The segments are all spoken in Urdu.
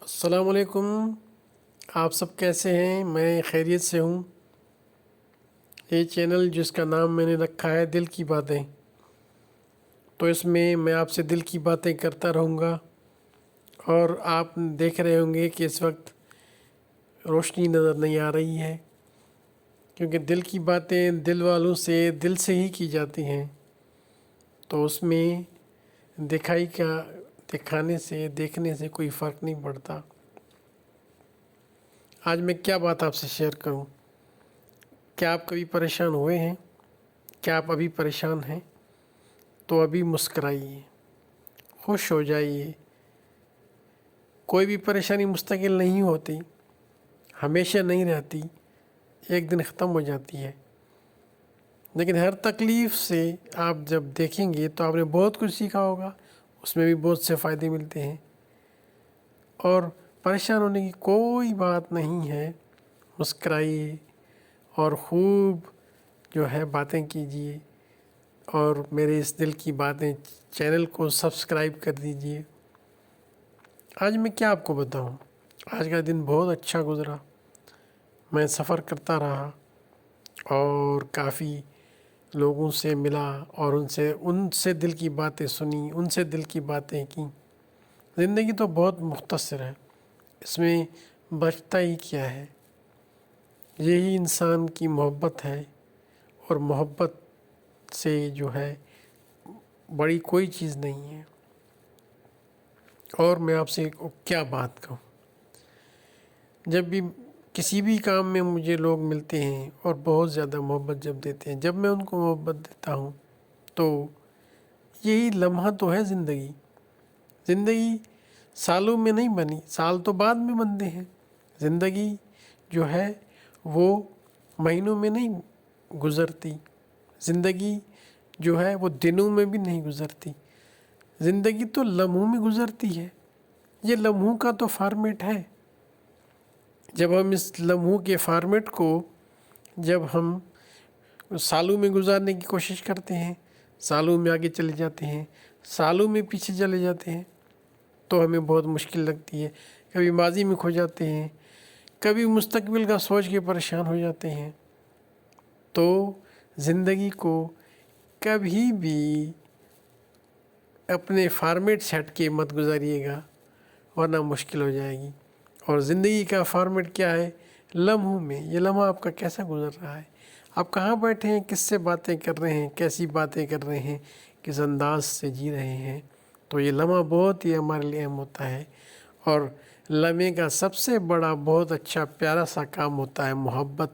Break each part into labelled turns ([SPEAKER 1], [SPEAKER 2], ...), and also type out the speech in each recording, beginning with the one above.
[SPEAKER 1] السلام علیکم۔ آپ سب کیسے ہیں؟ میں خیریت سے ہوں۔ یہ چینل جس کا نام میں نے رکھا ہے دل کی باتیں، تو اس میں آپ سے دل کی باتیں کرتا رہوں گا۔ اور آپ دیکھ رہے ہوں گے کہ اس وقت روشنی نظر نہیں آ رہی ہے، کیونکہ دل کی باتیں دل والوں سے دل سے ہی کی جاتی ہیں، تو اس میں دکھانے سے دیکھنے سے کوئی فرق نہیں پڑتا۔ آج میں کیا بات آپ سے شیئر کروں؟ کیا آپ کبھی پریشان ہوئے ہیں؟ کیا آپ ابھی پریشان ہیں؟ تو ابھی مسکرائیے، خوش ہو جائیے۔ کوئی بھی پریشانی مستقل نہیں ہوتی، ہمیشہ نہیں رہتی، ایک دن ختم ہو جاتی ہے۔ لیکن ہر تکلیف سے آپ جب دیکھیں گے تو آپ نے بہت کچھ سیکھا ہوگا، اس میں بھی بہت سے فائدے ملتے ہیں۔ اور پریشان ہونے کی کوئی بات نہیں ہے، مسکرائیے اور خوب باتیں کیجیے، اور میرے اس دل کی باتیں چینل کو سبسکرائب کر دیجیے۔ آج میں کیا آپ کو بتاؤں؟ آج کا دن بہت اچھا گزرا۔ میں سفر کرتا رہا اور کافی لوگوں سے ملا اور ان سے دل کی باتیں سنی، ان سے دل کی باتیں کی۔ زندگی تو بہت مختصر ہے، اس میں بچتا ہی کیا ہے؟ یہی انسان کی محبت ہے، اور محبت سے بڑی کوئی چیز نہیں ہے۔ اور میں آپ سے کیا بات کہوں؟ جب بھی کسی بھی کام میں مجھے لوگ ملتے ہیں اور بہت زیادہ محبت جب دیتے ہیں، جب میں ان کو محبت دیتا ہوں، تو یہی لمحہ تو ہے زندگی۔ زندگی سالوں میں نہیں بنی، سال تو بعد میں بنتے ہیں۔ زندگی وہ مہینوں میں نہیں گزرتی، زندگی وہ دنوں میں بھی نہیں گزرتی، زندگی تو لمحوں میں گزرتی ہے۔ یہ لمحوں کا تو فارمیٹ ہے۔ جب ہم اس لمحوں کے فارمیٹ کو جب ہم سالوں میں گزارنے کی کوشش کرتے ہیں، سالوں میں آگے چلے جاتے ہیں، سالوں میں پیچھے چلے جاتے ہیں، تو ہمیں بہت مشکل لگتی ہے۔ کبھی ماضی میں کھو جاتے ہیں، کبھی مستقبل کا سوچ کے پریشان ہو جاتے ہیں۔ تو زندگی کو کبھی بھی اپنے فارمیٹ سے ہٹ کے مت گزاریے گا، ورنہ مشکل ہو جائے گی۔ اور زندگی کا فارمیٹ کیا ہے؟ لمحوں میں۔ یہ لمحہ آپ کا کیسا گزر رہا ہے؟ آپ کہاں بیٹھے ہیں؟ کس سے باتیں کر رہے ہیں؟ کیسی باتیں کر رہے ہیں؟ کس انداز سے جی رہے ہیں؟ تو یہ لمحہ بہت ہی ہمارے لیے اہم ہوتا ہے۔ اور لمحے کا سب سے بڑا بہت اچھا پیارا سا کام ہوتا ہے محبت۔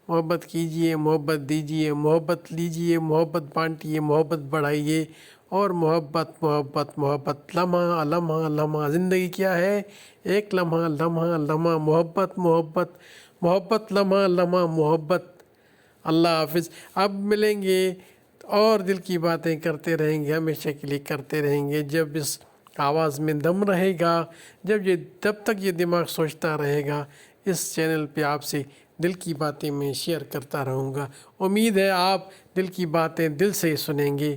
[SPEAKER 1] محبت کیجئے، محبت دیجئے، محبت لیجئے، محبت بانٹیے، محبت بڑھائیے، اور محبت محبت محبت۔ لمحہ لمحہ لمحہ زندگی کیا ہے؟ ایک لمحہ لمحہ لمحہ محبت محبت محبت، لمحہ لمحہ محبت۔ اللہ حافظ۔ اب ملیں گے اور دل کی باتیں کرتے رہیں گے، ہمیشہ کے لیے کرتے رہیں گے۔ جب اس آواز میں دم رہے گا، جب تک یہ دماغ سوچتا رہے گا، اس چینل پہ آپ سے دل کی باتیں میں شیئر کرتا رہوں گا۔ امید ہے آپ دل کی باتیں دل سے سنیں گے۔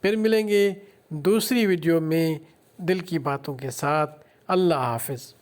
[SPEAKER 1] پھر ملیں گے دوسری ویڈیو میں دل کی باتوں کے ساتھ۔ اللہ حافظ۔